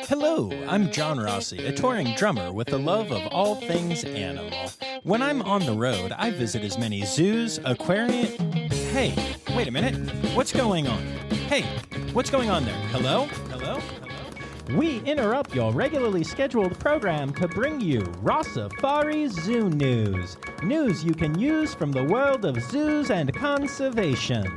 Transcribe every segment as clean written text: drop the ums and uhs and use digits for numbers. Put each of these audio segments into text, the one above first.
Hello, I'm John Rossi, a touring drummer with a love of all things animal. When I'm on the road, I visit as many zoos, aquariums... Hey, wait a minute. What's going on? Hey, what's going on there? Hello? Hello? Hello? We interrupt your regularly scheduled program to bring you Rossifari Zoo news. News you can use from the world of zoos and conservation.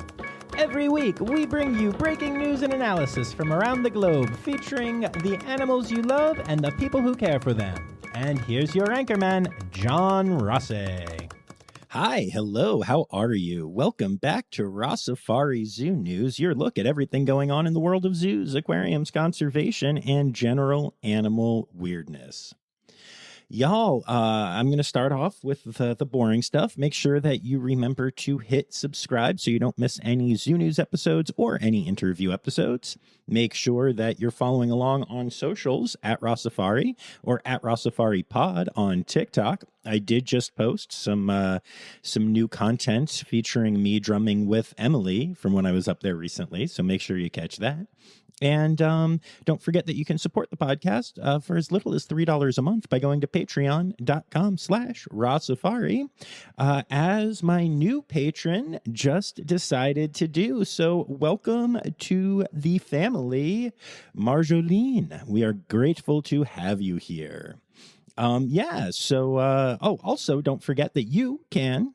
Every week, we bring you breaking news and analysis from around the globe, featuring the animals you love and the people who care for them. And here's your anchorman, John Rossi. Hi, hello, how are you? Welcome back to Rossifari Zoo News, your look at everything going on in the world of zoos, aquariums, conservation, and general animal weirdness. Y'all, I'm going to start off with the boring stuff. Make sure that you remember to hit subscribe so you don't miss any Zoo News episodes or any interview episodes. Make sure that you're following along on socials at Rossifari or at Rossifari Pod on TikTok. I did just post some new content featuring me drumming with Emily from when I was up there recently, so make sure you catch that. And don't forget that you can support the podcast for as little as $3 a month by going to patreon.com/Rossifari, as my new patron just decided to do. So welcome to the family, Marjolaine. We are grateful to have you here. Also don't forget that you can,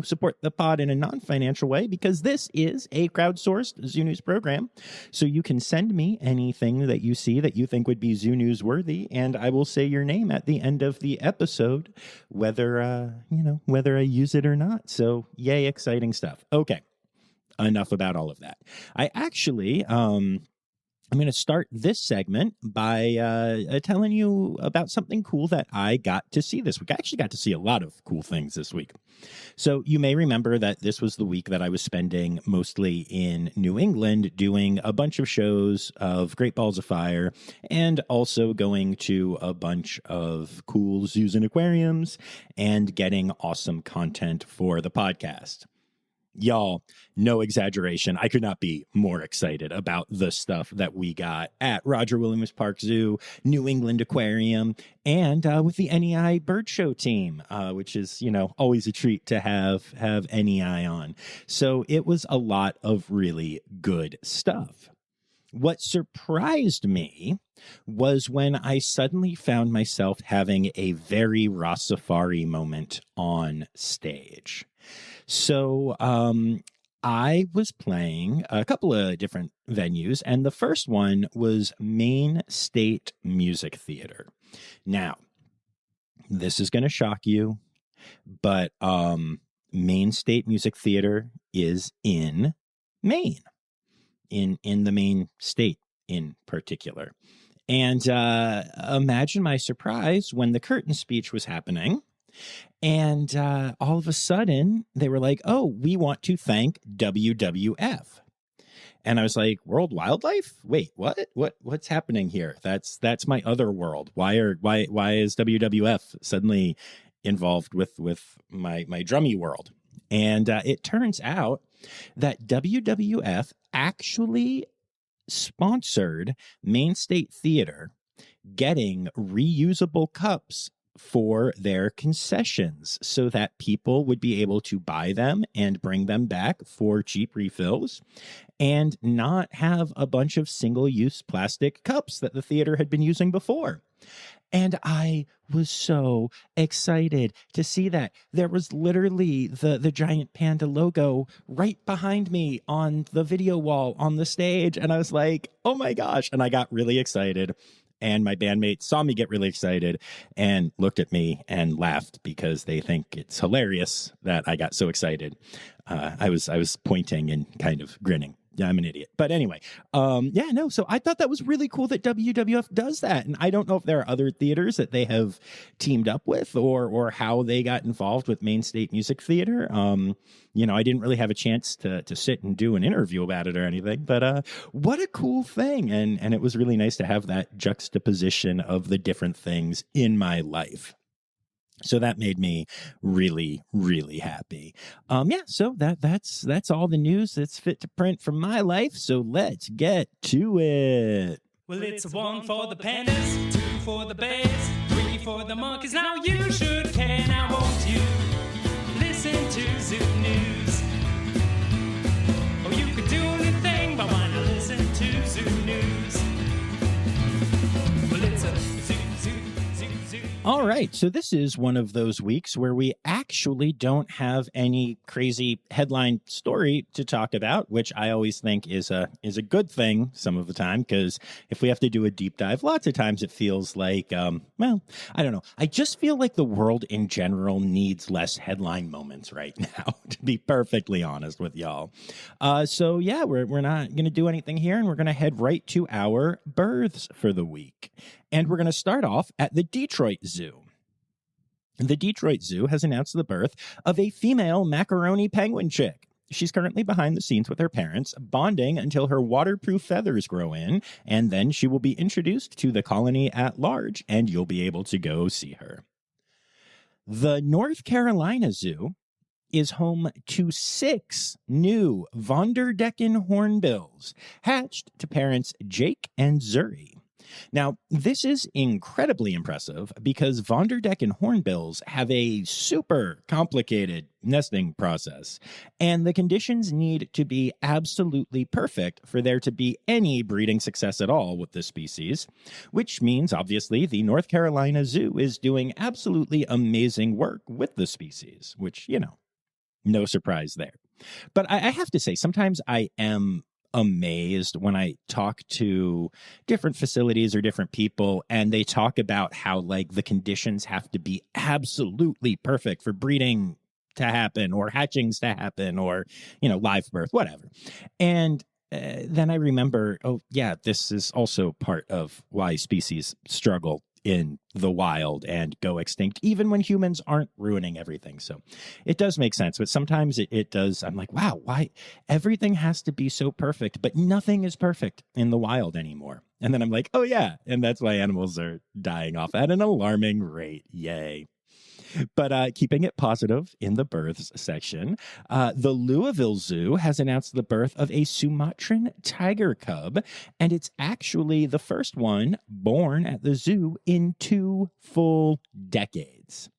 support the pod in a non-financial way, because this is a crowdsourced Zoo News program. So you can send me anything that you see that you think would be Zoo News worthy, and I will say your name at the end of the episode, whether I use it or not. So yay, exciting stuff. Okay. Enough about all of that. I'm going to start this segment by telling you about something cool that I got to see this week. I actually got to see a lot of cool things this week. So you may remember that this was the week that I was spending mostly in New England doing a bunch of shows of Great Balls of Fire and also going to a bunch of cool zoos and aquariums and getting awesome content for the podcast. Y'all, no exaggeration, I could not be more excited about the stuff that we got at Roger Williams Park Zoo, New England Aquarium, and with the NEI Bird Show team, which is, always a treat to have NEI on. So it was a lot of really good stuff. What surprised me was when I suddenly found myself having a very Rossifari moment on stage. So I was playing a couple of different venues, and the first one was Maine State Music Theater. Now, this is going to shock you, but Maine State Music Theater is in Maine, in the Maine state in particular. And imagine my surprise when the curtain speech was happening. And all of a sudden, they were like, "Oh, we want to thank WWF." And I was like, "World Wildlife? Wait, what? What's happening here? That's my other world. Why is WWF suddenly involved with my drummy world?" And it turns out that WWF actually sponsored Maine State Theater getting reusable cups for their concessions so that people would be able to buy them and bring them back for cheap refills and not have a bunch of single-use plastic cups that the theater had been using before. And I was so excited to see that. There was literally the giant panda logo right behind me on the video wall on the stage. And I was like, oh my gosh. And I got really excited. And my bandmates saw me get really excited and looked at me and laughed because they think it's hilarious that I got so excited. I was pointing and kind of grinning. Yeah, I'm an idiot. But anyway, so I thought that was really cool that WWF does that. And I don't know if there are other theaters that they have teamed up with or how they got involved with Maine State Music Theater. I didn't really have a chance to sit and do an interview about it or anything, but what a cool thing. And it was really nice to have that juxtaposition of the different things in my life. So that made me really, really happy. So that's all the news that's fit to print from my life. So let's get to it. Well, it's a 1 for the pandas, 2 for the bears, 3 for the monkeys. Now you should care. Now won't you listen to Zoo News? Or you could do anything but want to listen to Zoo News. Well, it's a zoo. All right, so this is one of those weeks where we actually don't have any crazy headline story to talk about, which I always think is a good thing some of the time, because if we have to do a deep dive, lots of times it feels like, well, I don't know. I just feel like the world in general needs less headline moments right now, to be perfectly honest with y'all. So yeah, we're not going to do anything here, and we're going to head right to our births for the week. And we're going to start off at the Detroit Zoo. The Detroit Zoo has announced the birth of a female macaroni penguin chick. She's currently behind the scenes with her parents, bonding until her waterproof feathers grow in, and then she will be introduced to the colony at large, and you'll be able to go see her. The North Carolina Zoo is home to 6 new Von der Decken hornbills, hatched to parents Jake and Zuri. Now, this is incredibly impressive because Von der Decken hornbills have a super complicated nesting process, and the conditions need to be absolutely perfect for there to be any breeding success at all with this species, which means, obviously, the North Carolina Zoo is doing absolutely amazing work with the species, which, no surprise there. But I have to say, sometimes I am amazed when I talk to different facilities or different people, and they talk about how the conditions have to be absolutely perfect for breeding to happen or hatchings to happen or, live birth, whatever. And then I remember, oh yeah, this is also part of why species struggle in the wild and go extinct, even when humans aren't ruining everything. So it does make sense, but sometimes it does. I'm like, wow, why everything has to be so perfect, but nothing is perfect in the wild anymore. And then I'm like, oh yeah, and that's why animals are dying off at an alarming rate. Yay. But keeping it positive in the births section, the Louisville Zoo has announced the birth of a Sumatran tiger cub, and it's actually the first one born at the zoo in 2 full decades.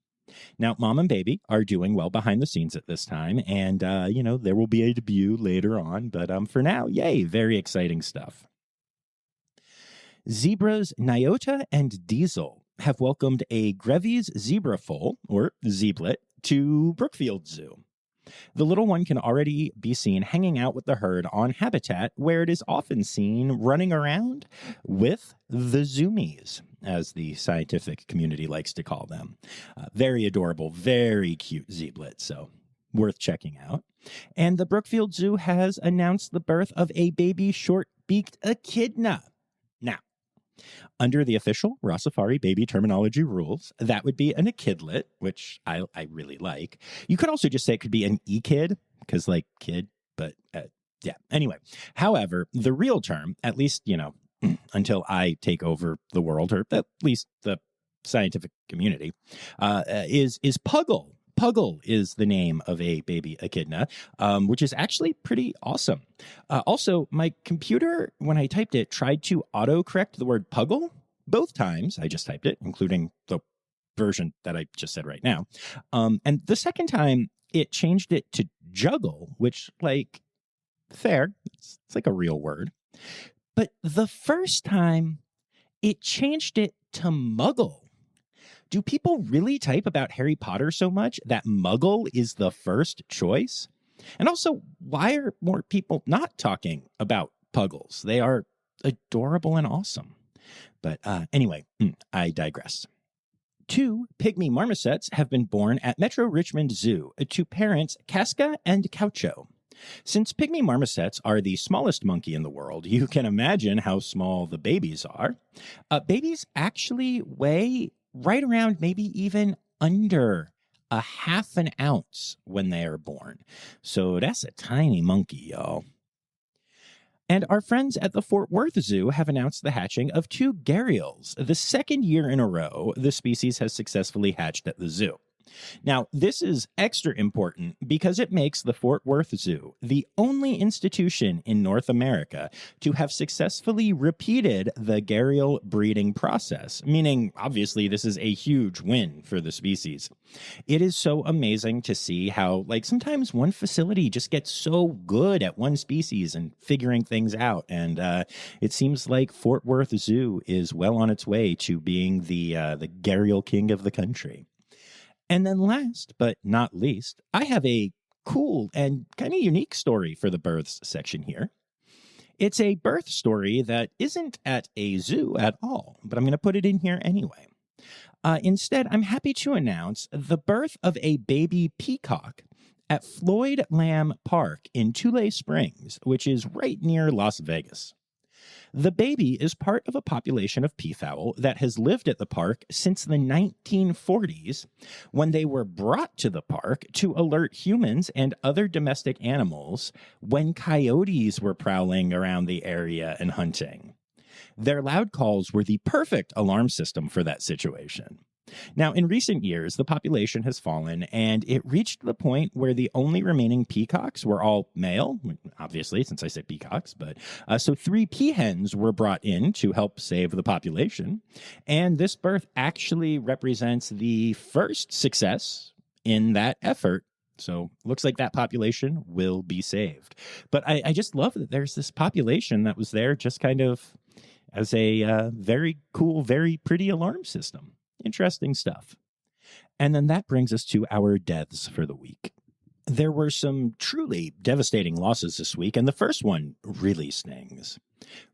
Now, mom and baby are doing well behind the scenes at this time, and, there will be a debut later on, but for now, yay, very exciting stuff. Zebras Nyota and Diesel have welcomed a Grevy's zebra foal, or zeblet, to Brookfield Zoo. The little one can already be seen hanging out with the herd on habitat where it is often seen running around with the zoomies, as the scientific community likes to call them. Very adorable, very cute zeblet, so worth checking out. And the Brookfield Zoo has announced the birth of a baby short-beaked echidna. Now, under the official Rossifari baby terminology rules, that would be an echidlet, which I really like. You could also just say it could be an e-kid, because kid, but yeah. Anyway, however, the real term, at least, until I take over the world, or at least the scientific community, is puggle. Puggle is the name of a baby echidna, which is actually pretty awesome. Also, my computer, when I typed it, tried to autocorrect the word puggle both times. I just typed it, including the version that I just said right now. And the second time, it changed it to juggle, which, fair. It's like a real word. But the first time, it changed it to muggle. Do people really type about Harry Potter so much that muggle is the first choice? And also, why are more people not talking about puggles? They are adorable and awesome. But anyway, I digress. 2 pygmy marmosets have been born at Metro Richmond Zoo to parents Casca and Caucho. Since pygmy marmosets are the smallest monkey in the world, you can imagine how small the babies are. Babies actually weigh right around maybe even under a half an ounce when they are born. So that's a tiny monkey, y'all. And our friends at the Fort Worth Zoo have announced the hatching of 2 gharials, the second year in a row the species has successfully hatched at the zoo. Now, this is extra important because it makes the Fort Worth Zoo the only institution in North America to have successfully repeated the gharial breeding process, meaning, obviously, this is a huge win for the species. It is so amazing to see how, sometimes one facility just gets so good at one species and figuring things out. And it seems like Fort Worth Zoo is well on its way to being the gharial king of the country. And then last but not least, I have a cool and kind of unique story for the births section here. It's a birth story that isn't at a zoo at all, but I'm going to put it in here anyway. Instead, I'm happy to announce the birth of a baby peacock at Floyd Lamb Park in Tule Springs, which is right near Las Vegas. The baby is part of a population of peafowl that has lived at the park since the 1940s, when they were brought to the park to alert humans and other domestic animals when coyotes were prowling around the area and hunting. Their loud calls were the perfect alarm system for that situation. Now, in recent years, the population has fallen, and it reached the point where the only remaining peacocks were all male, obviously, since I said peacocks, but so 3 peahens were brought in to help save the population, and this birth actually represents the first success in that effort. So looks like that population will be saved. But I just love that there's this population that was there just kind of as a very cool, very pretty alarm system. Interesting stuff. And then that brings us to our deaths for the week. There were some truly devastating losses this week, and the first one really stings.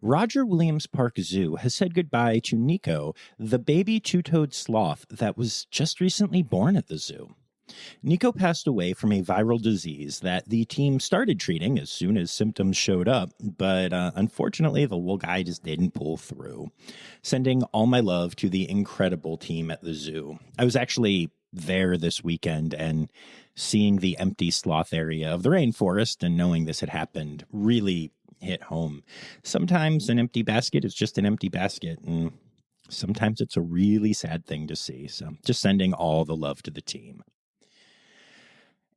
Roger Williams Park Zoo has said goodbye to Nico, the baby two-toed sloth that was just recently born at the zoo. Nico passed away from a viral disease that the team started treating as soon as symptoms showed up, but unfortunately, the little guy just didn't pull through. Sending all my love to the incredible team at the zoo. I was actually there this weekend, and seeing the empty sloth area of the rainforest and knowing this had happened really hit home. Sometimes an empty basket is just an empty basket, and sometimes it's a really sad thing to see. So just sending all the love to the team.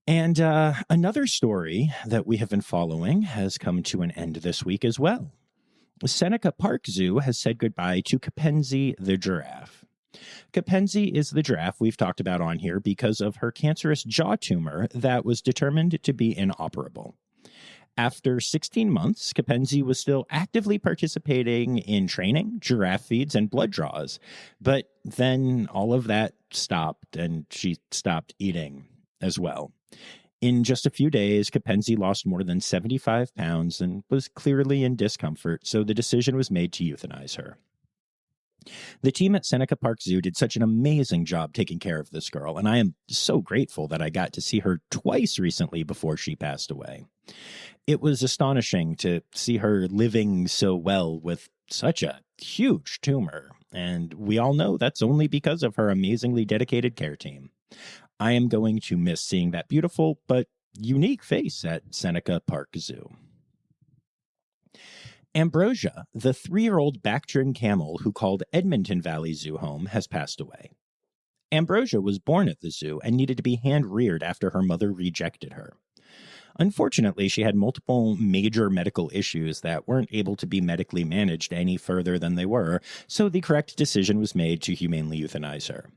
And another story that we have been following has come to an end this week as well. Seneca Park Zoo has said goodbye to Kipenzi the giraffe. Kipenzi is the giraffe we've talked about on here because of her cancerous jaw tumor that was determined to be inoperable. After 16 months, Kipenzi was still actively participating in training, giraffe feeds, and blood draws. But then all of that stopped, and she stopped eating as well. In just a few days, Kipenzi lost more than 75 pounds and was clearly in discomfort, so the decision was made to euthanize her. The team at Seneca Park Zoo did such an amazing job taking care of this girl, and I am so grateful that I got to see her twice recently before she passed away. It was astonishing to see her living so well with such a huge tumor, and we all know that's only because of her amazingly dedicated care team. I am going to miss seeing that beautiful but unique face at Seneca Park Zoo. Ambrosia, the 3-year-old Bactrian camel who called Edmonton Valley Zoo home, has passed away. Ambrosia was born at the zoo and needed to be hand-reared after her mother rejected her. Unfortunately, she had multiple major medical issues that weren't able to be medically managed any further than they were, so the correct decision was made to humanely euthanize her.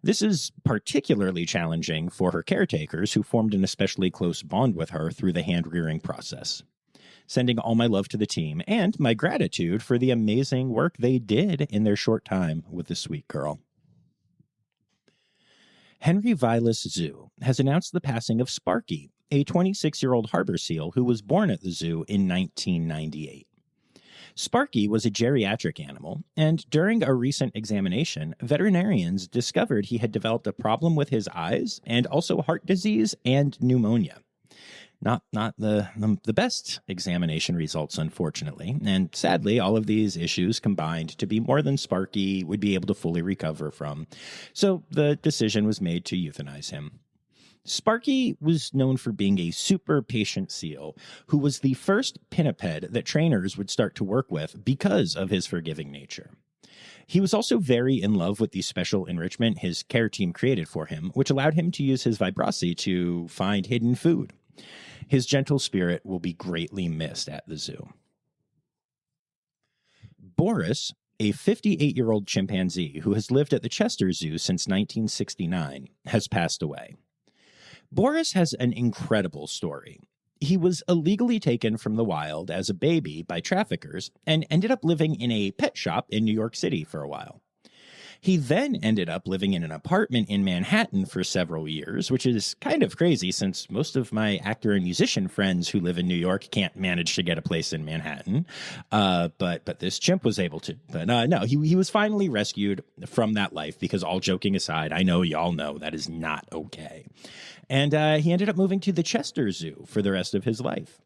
This is particularly challenging for her caretakers, who formed an especially close bond with her through the hand-rearing process. Sending all my love to the team and my gratitude for the amazing work they did in their short time with this sweet girl. Henry Vilas Zoo has announced the passing of Sparky, a 26-year-old harbor seal who was born at the zoo in 1998. Sparky was a geriatric animal, and during a recent examination, veterinarians discovered he had developed a problem with his eyes and also heart disease and pneumonia. Not the best examination results, unfortunately, and sadly, all of these issues combined to be more than Sparky would be able to fully recover from, so the decision was made to euthanize him. Sparky was known for being a super patient seal who was the first pinniped that trainers would start to work with because of his forgiving nature. He was also very in love with the special enrichment his care team created for him, which allowed him to use his vibrosi to find hidden food. His gentle spirit will be greatly missed at the zoo. Boris, a 58-year-old chimpanzee who has lived at the Chester Zoo since 1969, has passed away. Boris has an incredible story. He was illegally taken from the wild as a baby by traffickers and ended up living in a pet shop in New York City for a while. He then ended up living in an apartment in Manhattan for several years, which is kind of crazy since most of my actor and musician friends who live in New York can't manage to get a place in Manhattan. But this chimp was able to. But no, he was finally rescued from that life because, all joking aside, I know y'all know that is not okay. And he ended up moving to the Chester Zoo for the rest of his life.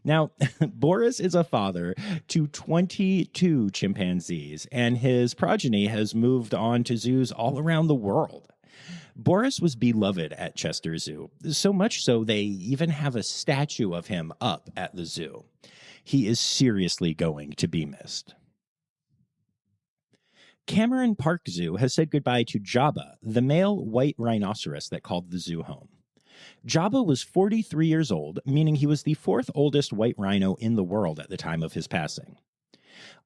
Now, Boris is a father to 22 chimpanzees, and his progeny has moved on to zoos all around the world. Boris was beloved at Chester Zoo, so much so they even have a statue of him up at the zoo. He is seriously going to be missed. Cameron Park Zoo has said goodbye to Jabba, the male white rhinoceros that called the zoo home. Jabba was 43 years old, meaning he was the fourth oldest white rhino in the world at the time of his passing.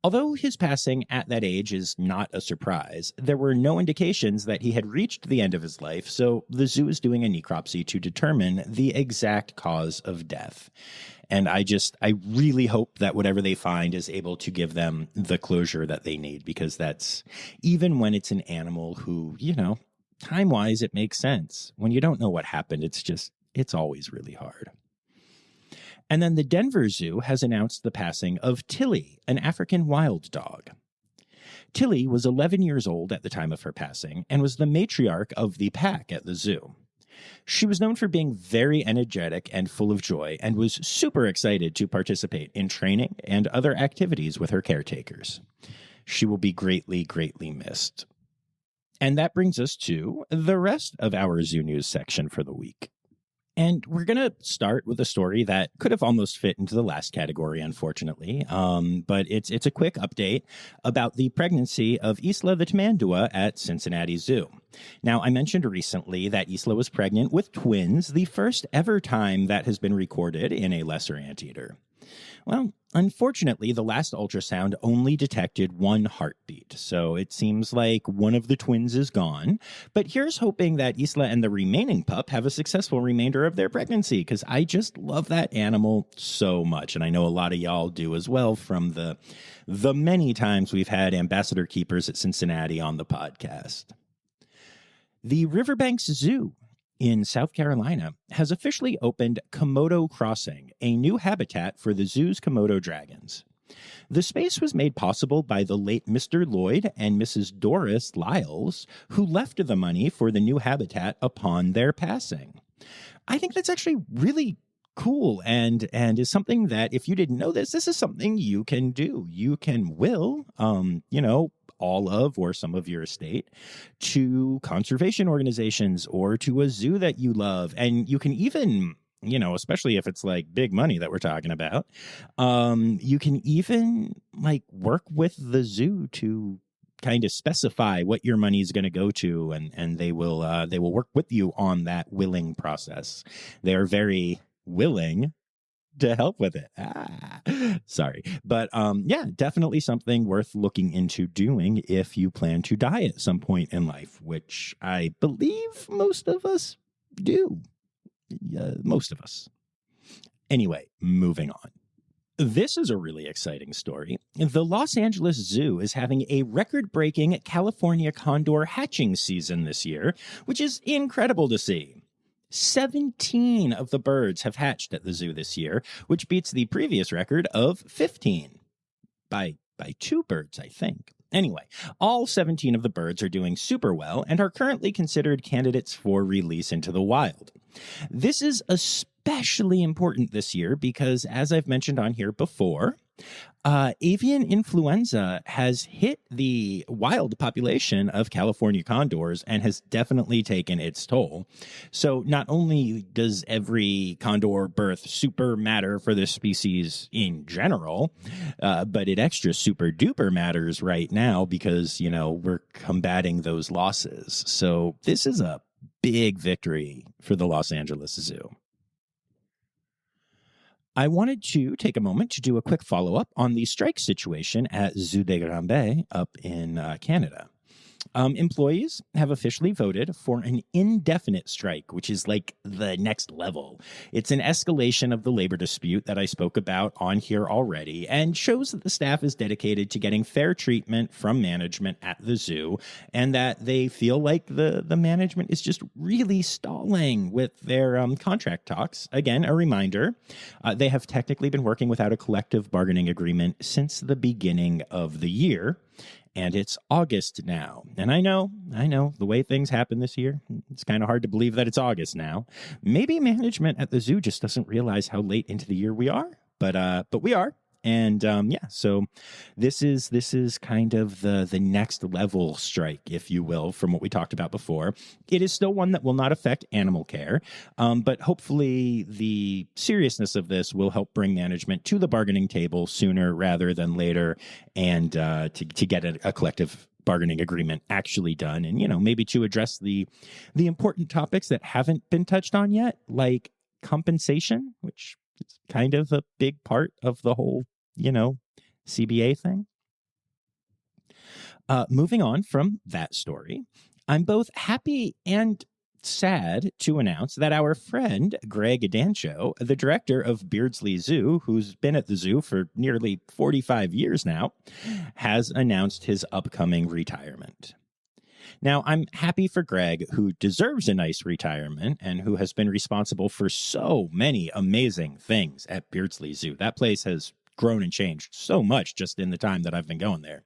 Although his passing at that age is not a surprise, there were no indications that he had reached the end of his life, so the zoo is doing a necropsy to determine the exact cause of death. And I really hope that whatever they find is able to give them the closure that they need, because that's, even when it's an animal who, time-wise, it makes sense. When you don't know what happened, it's always really hard. And then the Denver Zoo has announced the passing of Tilly, an African wild dog. Tilly was 11 years old at the time of her passing and was the matriarch of the pack at the zoo. She was known for being very energetic and full of joy and was super excited to participate in training and other activities with her caretakers. She will be greatly, greatly missed. And that brings us to the rest of our Zoo News section for the week. And we're going to start with a story that could have almost fit into the last category, unfortunately. But it's a quick update about the pregnancy of Isla the tamandua at Cincinnati Zoo. Now, I mentioned recently that Isla was pregnant with twins, the first ever time that has been recorded in a lesser anteater. Well, unfortunately, the last ultrasound only detected one heartbeat, so it seems like one of the twins is gone. But here's hoping that Isla and the remaining pup have a successful remainder of their pregnancy, because I just love that animal so much, and I know a lot of y'all do as well from the many times we've had ambassador keepers at Cincinnati on the podcast. The Riverbanks Zoo in South Carolina has officially opened Komodo Crossing, a new habitat for the zoo's Komodo dragons. The space was made possible by the late Mr. Lloyd and Mrs. Doris Lyles, who left the money for the new habitat upon their passing. I think that's actually really cool and is something that, if you didn't know this is something you can do. You can will, all of or some of your estate to conservation organizations or to a zoo that you love. And you can even, especially if it's like big money that we're talking about, you can even work with the zoo to kind of specify what your money is going to go to, and they will work with you on that willing process. They're very willing to help with it. Sorry. But definitely something worth looking into doing if you plan to die at some point in life, which I believe most of us do. Most of us. Anyway, moving on. This is a really exciting story. The Los Angeles Zoo is having a record-breaking California condor hatching season this year, which is incredible to see. 17 of the birds have hatched at the zoo this year, which beats the previous record of 15 by 2 birds, I think. Anyway, all 17 of the birds are doing super well and are currently considered candidates for release into the wild. This is especially important this year because, as I've mentioned on here before, Avian influenza has hit the wild population of California condors and has definitely taken its toll. So not only does every condor birth super matter for this species in general, but it extra super duper matters right now because, we're combating those losses. So this is a big victory for the Los Angeles Zoo. I wanted to take a moment to do a quick follow-up on the strike situation at Zoo de Granby up in Canada. Employees have officially voted for an indefinite strike, which is like the next level. It's an escalation of the labor dispute that I spoke about on here already and shows that the staff is dedicated to getting fair treatment from management at the zoo and that they feel like the management is just really stalling with their contract talks. Again, a reminder, they have technically been working without a collective bargaining agreement since the beginning of the year. And it's August now. And I know, the way things happen this year, it's kind of hard to believe that it's August now. Maybe management at the zoo just doesn't realize how late into the year we are, but we are. And so this is kind of the next level strike, if you will, from what we talked about before. It is still one that will not affect animal care, but hopefully the seriousness of this will help bring management to the bargaining table sooner rather than later, and to get a collective bargaining agreement actually done, and maybe to address the important topics that haven't been touched on yet, like compensation, which is kind of a big part of the whole CBA thing. Moving on from that story, I'm both happy and sad to announce that our friend Greg Dancho, the director of Beardsley Zoo, who's been at the zoo for nearly 45 years now, has announced his upcoming retirement. Now, I'm happy for Greg, who deserves a nice retirement and who has been responsible for so many amazing things at Beardsley Zoo. That place has grown and changed so much just in the time that I've been going there.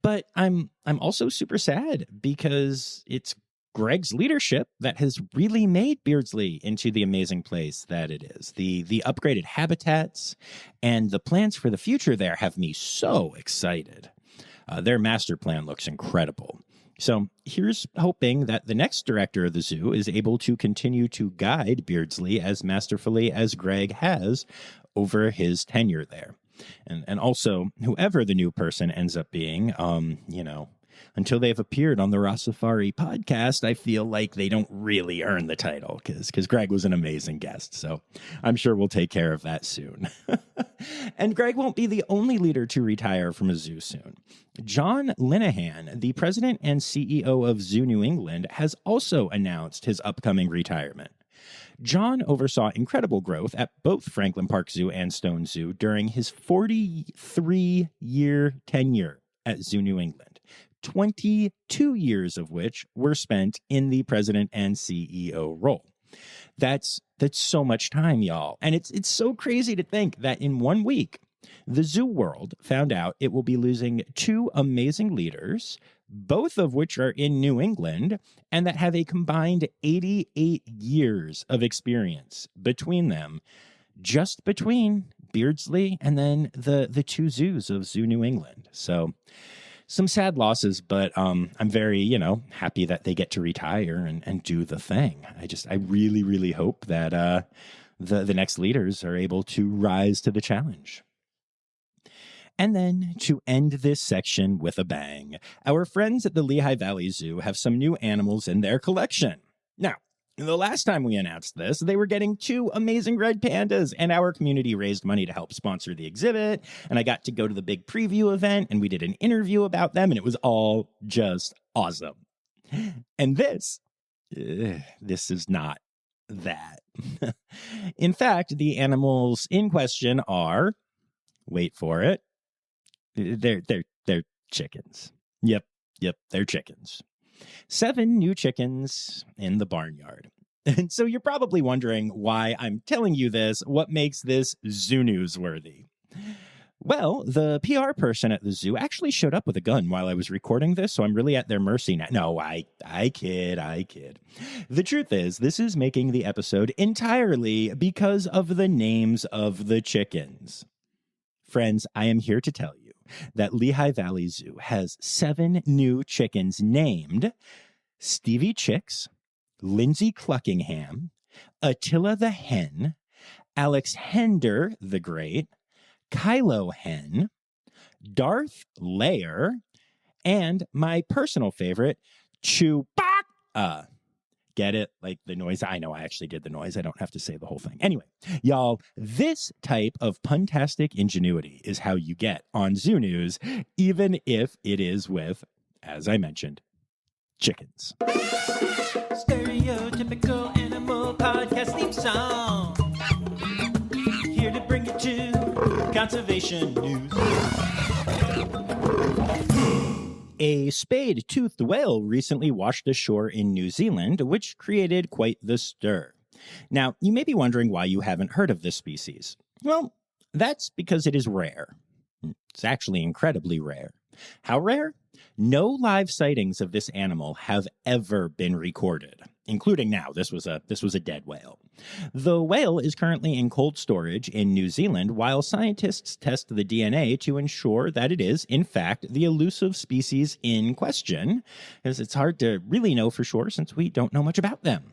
But I'm also super sad because it's Greg's leadership that has really made Beardsley into the amazing place that it is. The upgraded habitats and the plans for the future there have me so excited. Their master plan looks incredible. So here's hoping that the next director of the zoo is able to continue to guide Beardsley as masterfully as Greg has over his tenure there. And also, whoever the new person ends up being, until they've appeared on the Rossifari podcast, I feel like they don't really earn the title because Greg was an amazing guest. So I'm sure we'll take care of that soon. And Greg won't be the only leader to retire from a zoo soon. John Linehan, the president and CEO of Zoo New England, has also announced his upcoming retirement. John oversaw incredible growth at both Franklin Park Zoo and Stone Zoo during his 43-year tenure at Zoo New England, 22 years of which were spent in the president and CEO role. That's so much time, y'all. And it's so crazy to think that in 1 week, the zoo world found out it will be losing two amazing leaders, both of which are in New England, and that have a combined 88 years of experience between them, just between Beardsley and then the two zoos of Zoo New England. So some sad losses, but I'm very, happy that they get to retire and do the thing. I really, really hope that the next leaders are able to rise to the challenge. And then, to end this section with a bang, our friends at the Lehigh Valley Zoo have some new animals in their collection. Now, the last time we announced this, they were getting two amazing red pandas, and our community raised money to help sponsor the exhibit, and I got to go to the big preview event, and we did an interview about them, and it was all just awesome. And this is not that. In fact, the animals in question are, wait for it, they're chickens. Yep, they're chickens. 7 new chickens in the barnyard. And so you're probably wondering why I'm telling you this. What makes this zoo newsworthy? Well, the PR person at the zoo actually showed up with a gun while I was recording this, so I'm really at their mercy now. No, I kid. The truth is, this is making the episode entirely because of the names of the chickens. Friends, I am here to tell you that Lehigh Valley Zoo has 7 new chickens named Stevie Chicks, Lindsay Cluckingham, Attila the Hen, Alexander the Great, Kylo Hen, Darth Layer, and my personal favorite, Chewbacca. Get it? Like the noise. I know I actually did the noise. I don't have to say the whole thing. Anyway, y'all, this type of puntastic ingenuity is how you get on Zoo News, even if it is with, as I mentioned, chickens. Stereotypical animal podcast theme song. Here to bring you to conservation news. A spade-toothed whale recently washed ashore in New Zealand, which created quite the stir. Now, you may be wondering why you haven't heard of this species. Well, that's because it is rare. It's actually incredibly rare. How rare? No live sightings of this animal have ever been recorded, including now. This was a dead whale. The whale is currently in cold storage in New Zealand while scientists test the DNA to ensure that it is, in fact, the elusive species in question, as it's hard to really know for sure since we don't know much about them.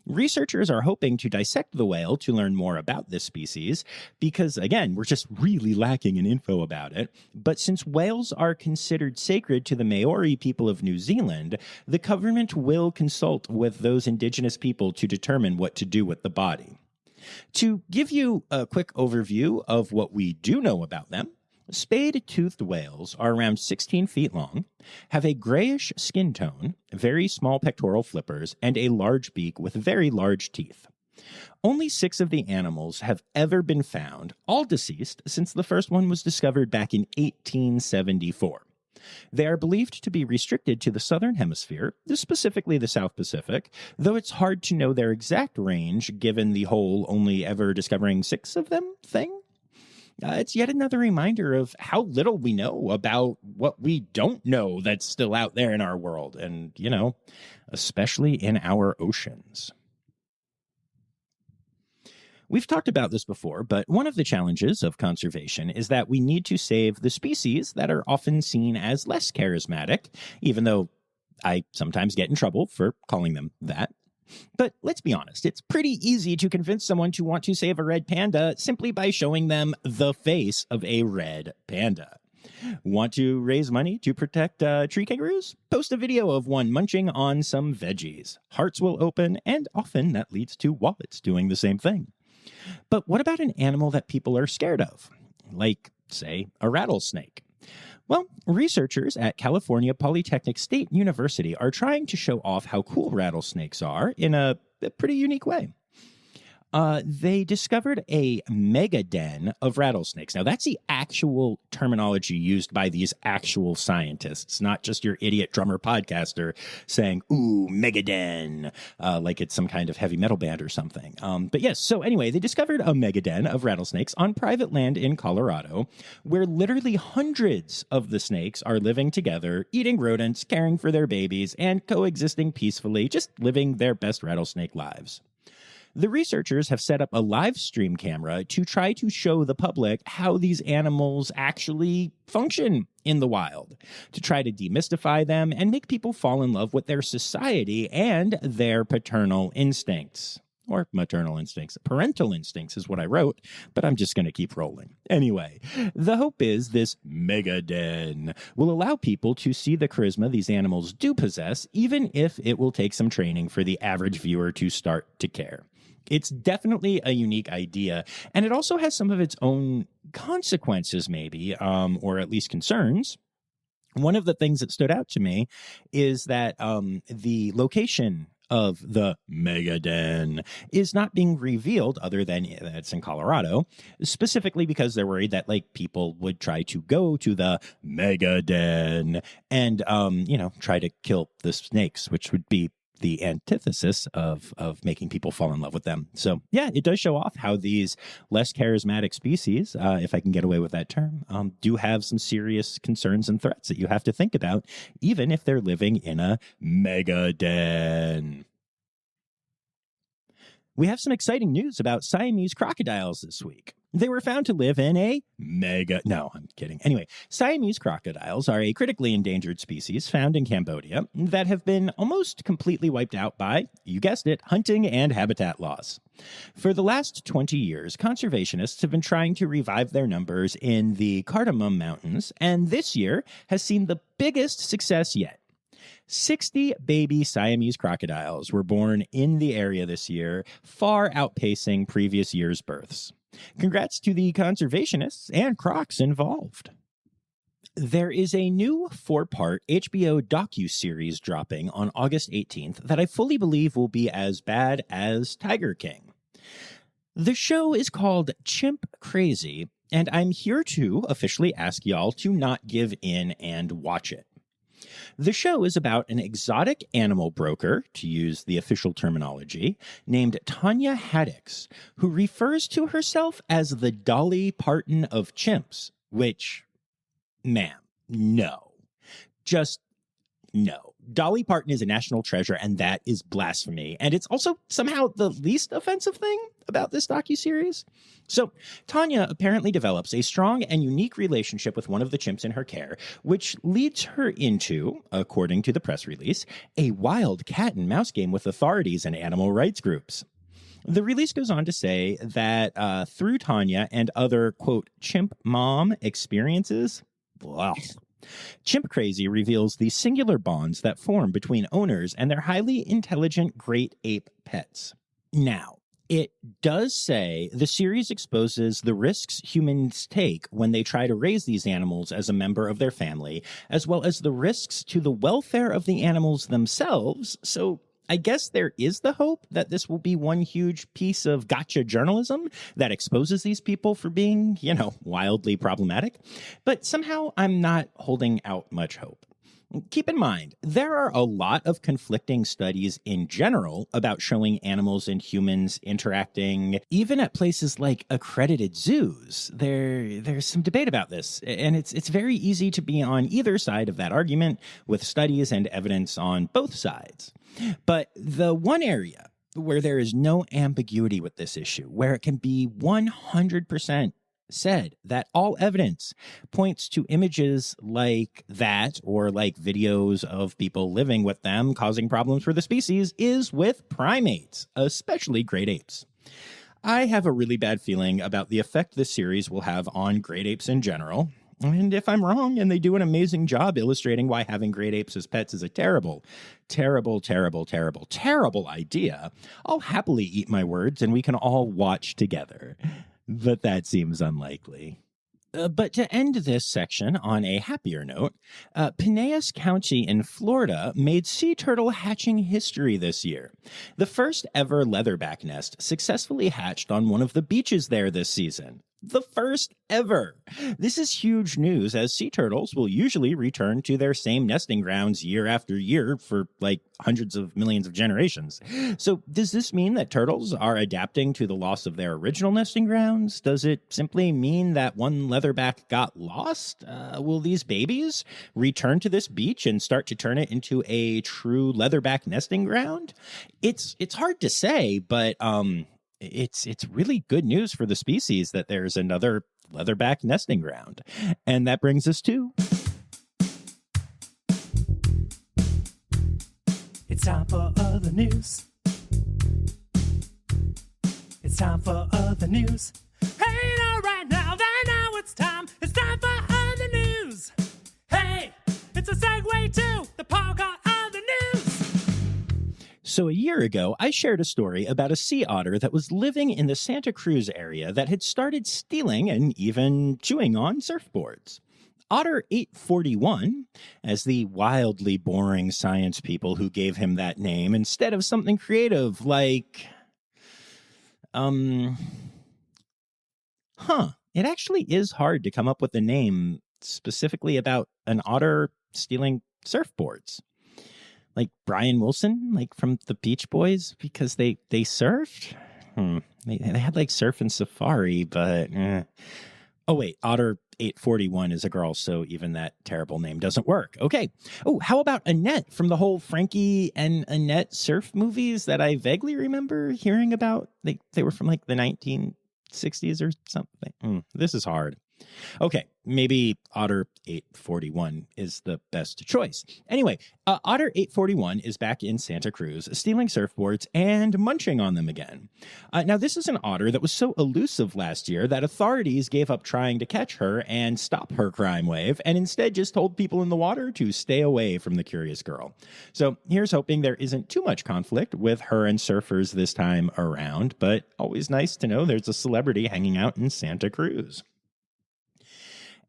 Researchers are hoping to dissect the whale to learn more about this species because, again, we're just really lacking in info about it. But since whales are considered sacred to the Maori people of New Zealand, the government will consult with those indigenous people to determine what to do with the body. To give you a quick overview of what we do know about them, spade-toothed whales are around 16 feet long, have a grayish skin tone, very small pectoral flippers, and a large beak with very large teeth. Only 6 of the animals have ever been found, all deceased, since the first one was discovered back in 1874. They are believed to be restricted to the southern hemisphere, specifically the South Pacific, though it's hard to know their exact range given the whole only ever discovering 6 of them thing. It's yet another reminder of how little we know about what we don't know that's still out there in our world, and, especially in our oceans. We've talked about this before, but one of the challenges of conservation is that we need to save the species that are often seen as less charismatic, even though I sometimes get in trouble for calling them that. But let's be honest, it's pretty easy to convince someone to want to save a red panda simply by showing them the face of a red panda. Want to raise money to protect tree kangaroos? Post a video of one munching on some veggies. Hearts will open, and often that leads to wallets doing the same thing. But what about an animal that people are scared of? Like, say, a rattlesnake. Well, researchers at California Polytechnic State University are trying to show off how cool rattlesnakes are in a pretty unique way. They discovered a mega den of rattlesnakes. Now, that's the actual terminology used by these actual scientists, not just your idiot drummer podcaster saying, ooh, mega den, like it's some kind of heavy metal band or something. But yes, so anyway, they discovered a mega den of rattlesnakes on private land in Colorado, where literally hundreds of the snakes are living together, eating rodents, caring for their babies, and coexisting peacefully, just living their best rattlesnake lives. The researchers have set up a live stream camera to try to show the public how these animals actually function in the wild, to try to demystify them and make people fall in love with their society and their paternal instincts. Or maternal instincts. Parental instincts is what I wrote, but I'm just going to keep rolling. Anyway, the hope is this mega den will allow people to see the charisma these animals do possess, even if it will take some training for the average viewer to start to care. It's definitely a unique idea, and it also has some of its own consequences, maybe, or at least concerns. One of the things that stood out to me is that the location of the mega den is not being revealed, other than it's in Colorado, specifically because they're worried that people would try to go to the mega den and try to kill the snakes, which would be the antithesis of making people fall in love with them. So yeah, it does show off how these less charismatic species, if I can get away with that term, do have some serious concerns and threats that you have to think about, even if they're living in a mega den. We have some exciting news about Siamese crocodiles this week. They were found to live in a no, I'm kidding. Anyway, Siamese crocodiles are a critically endangered species found in Cambodia that have been almost completely wiped out by, you guessed it, hunting and habitat loss. For the last 20 years, conservationists have been trying to revive their numbers in the Cardamom Mountains, and this year has seen the biggest success yet. 60 baby Siamese crocodiles were born in the area this year, far outpacing previous year's births. Congrats to the conservationists and crocs involved. There is a new 4-part HBO docu-series dropping on August 18th that I fully believe will be as bad as Tiger King. The show is called Chimp Crazy, and I'm here to officially ask y'all to not give in and watch it. The show is about an exotic animal broker, to use the official terminology, named Tanya Haddix, who refers to herself as the Dolly Parton of chimps, which, ma'am, no. Just no. Dolly Parton is a national treasure, and that is blasphemy. And it's also somehow the least offensive thing about this docuseries. So, Tanya apparently develops a strong and unique relationship with one of the chimps in her care, which leads her into, according to the press release, a wild cat and mouse game with authorities and animal rights groups. The release goes on to say that through Tanya and other, quote, chimp mom experiences, blah, Chimp Crazy reveals the singular bonds that form between owners and their highly intelligent great ape pets. Now, it does say the series exposes the risks humans take when they try to raise these animals as a member of their family, as well as the risks to the welfare of the animals themselves. So I guess there is the hope that this will be one huge piece of gotcha journalism that exposes these people for being, wildly problematic. But somehow I'm not holding out much hope. Keep in mind, there are a lot of conflicting studies in general about showing animals and humans interacting, even at places like accredited zoos. There's some debate about this, and it's very easy to be on either side of that argument with studies and evidence on both sides. But the one area where there is no ambiguity with this issue, where it can be 100% said that all evidence points to images like that or like videos of people living with them causing problems for the species is with primates, especially great apes. I have a really bad feeling about the effect this series will have on great apes in general. And if I'm wrong and they do an amazing job illustrating why having great apes as pets is a terrible, terrible, terrible, terrible, terrible idea, I'll happily eat my words and we can all watch together. But that seems unlikely. But to end this section on a happier note, Pinellas County in Florida made sea turtle hatching history this year. The first ever leatherback nest successfully hatched on one of the beaches there this season. The first ever. This is huge news, as sea turtles will usually return to their same nesting grounds year after year for like hundreds of millions of generations. So does this mean that turtles are adapting to the loss of their original nesting grounds? Does it simply mean that one leatherback got lost? Will these babies return to this beach and start to turn it into a true leatherback nesting ground? It's hard to say, but it's really good news for the species that there's another leatherback nesting ground. And that brings us to... It's time for other news. It's time for other news. Hey, now, right now, it's time. It's time for other news. Hey, it's a segue to the part called other news. So a year ago, I shared a story about a sea otter that was living in the Santa Cruz area that had started stealing and even chewing on surfboards. Otter 841, as the wildly boring science people who gave him that name, instead of something creative like... It actually is hard to come up with a name specifically about an otter stealing surfboards. Like Brian Wilson, like from the Beach Boys, because they surfed? They had like Surf and Safari, but... Oh, wait, Otter 841 is a girl, so even that terrible name doesn't work. Okay. Oh, how about Annette from the whole Frankie and Annette surf movies that I vaguely remember hearing about? They were from like the 1920s 60s or something. This is hard. Okay, maybe Otter 841 is the best choice. Anyway, Otter 841 is back in Santa Cruz, stealing surfboards and munching on them again. Now, this is an otter that was so elusive last year that authorities gave up trying to catch her and stop her crime wave, and instead just told people in the water to stay away from the curious girl. So here's hoping there isn't too much conflict with her and surfers this time around, but always nice to know there's a celebrity hanging out in Santa Cruz.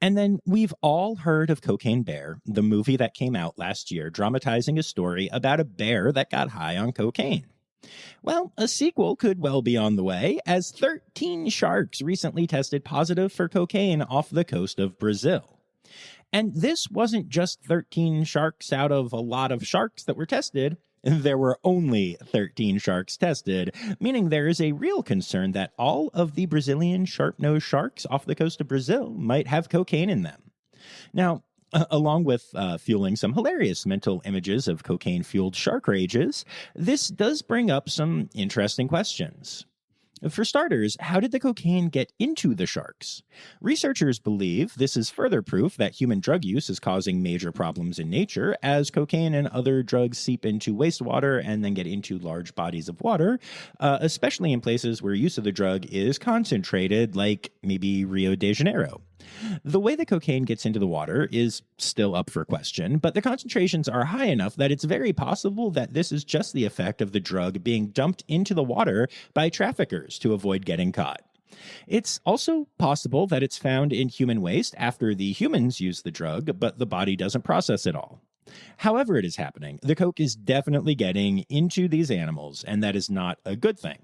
And then we've all heard of Cocaine Bear, the movie that came out last year dramatizing a story about a bear that got high on cocaine. Well, a sequel could well be on the way, as 13 sharks recently tested positive for cocaine off the coast of Brazil. And this wasn't just 13 sharks out of a lot of sharks that were tested. There were only 13 sharks tested, meaning there is a real concern that all of the Brazilian sharp-nosed sharks off the coast of Brazil might have cocaine in them. Now, along with fueling some hilarious mental images of cocaine-fueled shark rages, this does bring up some interesting questions. For starters, how did the cocaine get into the sharks? Researchers believe this is further proof that human drug use is causing major problems in nature, as cocaine and other drugs seep into wastewater and then get into large bodies of water, especially in places where use of the drug is concentrated, like maybe Rio de Janeiro. The way the cocaine gets into the water is still up for question, but the concentrations are high enough that it's very possible that this is just the effect of the drug being dumped into the water by traffickers to avoid getting caught. It's also possible that it's found in human waste after the humans use the drug, but the body doesn't process it all. However it is happening, the coke is definitely getting into these animals, and that is not a good thing.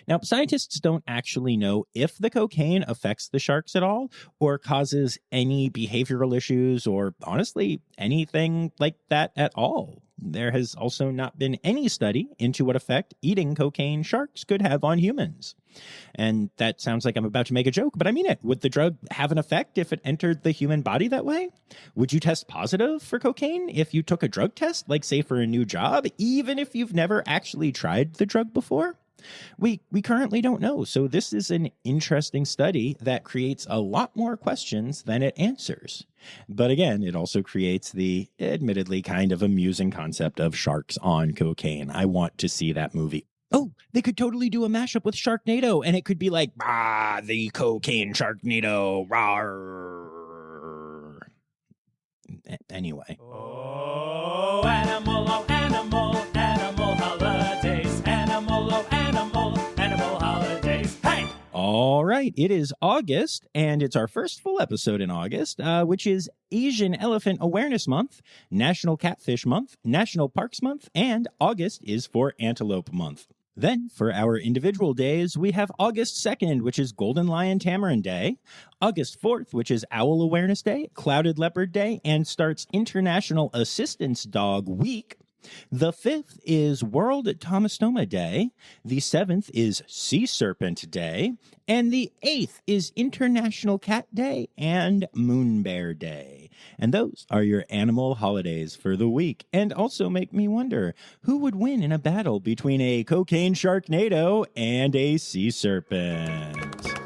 Now, scientists don't actually know if the cocaine affects the sharks at all or causes any behavioral issues or, honestly, anything like that at all. There has also not been any study into what effect eating cocaine sharks could have on humans. And that sounds like I'm about to make a joke, but I mean it. Would the drug have an effect if it entered the human body that way? Would you test positive for cocaine if you took a drug test, like say for a new job, even if you've never actually tried the drug before? We currently don't know, so this is an interesting study that creates a lot more questions than it answers. But again, it also creates the admittedly kind of amusing concept of sharks on cocaine. I want to see that movie. Oh, they could totally do a mashup with Sharknado, and it could be like, the cocaine Sharknado, rawr. Anyway. Oh, animal, animal holidays. Animal, animal holidays. Hey! All right, it is August, and it's our first full episode in August, which is Asian Elephant Awareness Month, National Catfish Month, National Parks Month, and August is for Antelope Month. Then, for our individual days, we have August 2nd, which is Golden Lion Tamarin Day, August 4th, which is Owl Awareness Day, Clouded Leopard Day, and starts International Assistance Dog Week. The 5th is World Tomastoma Day, the 7th is Sea Serpent Day, and the 8th is International Cat Day and Moon Bear Day. And those are your animal holidays for the week, and also make me wonder, who would win in a battle between a cocaine sharknado and a sea serpent?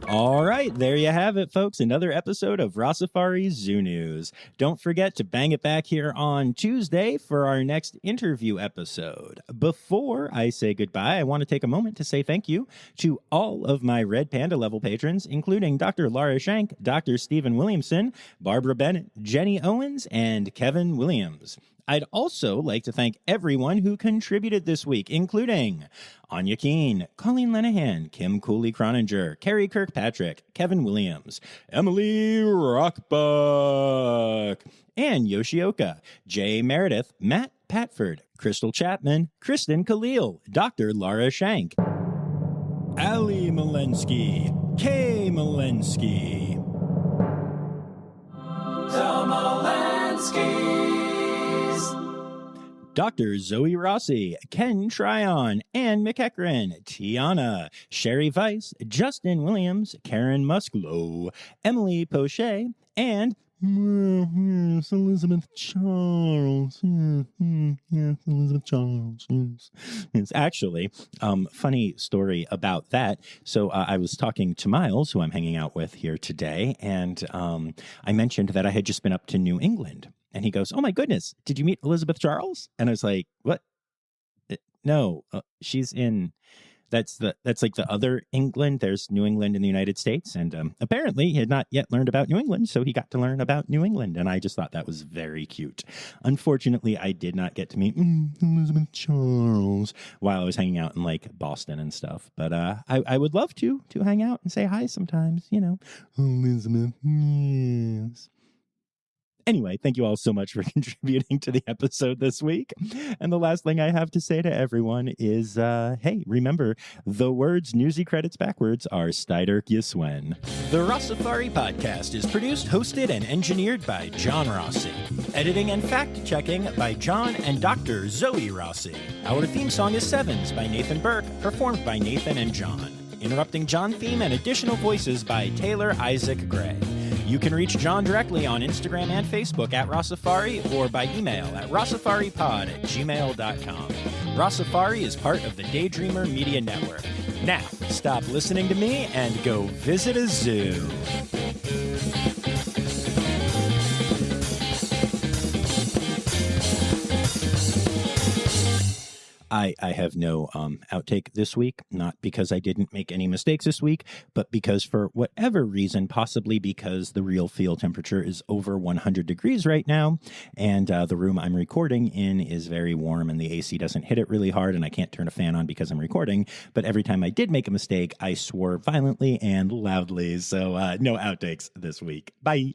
All right, there you have it, folks. Another episode of Rossifari Zoo News. Don't forget to bang it back here on Tuesday for our next interview episode. Before I say goodbye, I want to take a moment to say thank you to all of my Red Panda level patrons, including Dr. Laura Shank, Dr. Stephen Williamson, Barbara Bennett, Jenny Owens, and Kevin Williams. I'd also like to thank everyone who contributed this week, including Anya Keene, Colleen Lenahan, Kim Cooley-Croninger, Carrie Kirkpatrick, Kevin Williams, Emily Rockbuck, and Yoshioka, Jay Meredith, Matt Patford, Crystal Chapman, Kristen Khalil, Dr. Laura Shank, Ali Malensky, Kay Malensky, The Malenskys. Dr. Zoe Rossi, Ken Tryon, Ann McEachran, Tiana, Sherry Weiss, Justin Williams, Karen Musklow, Emily Poche, and Yes, Elizabeth Charles. Yes, Elizabeth Charles. Yes. It's actually funny story about that. So I was talking to Miles, who I'm hanging out with here today, and I mentioned that I had just been up to New England. And he goes, "Oh my goodness, did you meet Elizabeth Charles?" And I was like, "What? No, she's in." That's like the other England. There's New England in the United States, and apparently he had not yet learned about New England, so he got to learn about New England, and I just thought that was very cute. Unfortunately, I did not get to meet Elizabeth Charles while I was hanging out in like Boston and stuff, but I would love to hang out and say hi sometimes. Elizabeth. Yes. Anyway, thank you all so much for contributing to the episode this week. And the last thing I have to say to everyone is, hey, remember, the words Newsy credits backwards are Steiderk Yiswen. The Rossifari podcast is produced, hosted, and engineered by John Rossi. Editing and fact-checking by John and Dr. Zoe Rossi. Our theme song is Sevens by Nathan Burke, performed by Nathan and John. Interrupting John theme and additional voices by Taylor Isaac Gray. You can reach John directly on Instagram and Facebook at Rossifari or by email at rossifaripod@gmail.com. Rossifari is part of the Daydreamer Media Network. Now, stop listening to me and go visit a zoo. I have no outtake this week, not because I didn't make any mistakes this week, but because for whatever reason, possibly because the real field temperature is over 100 degrees right now, and the room I'm recording in is very warm, and the AC doesn't hit it really hard, and I can't turn a fan on because I'm recording, but every time I did make a mistake, I swore violently and loudly, so no outtakes this week. Bye!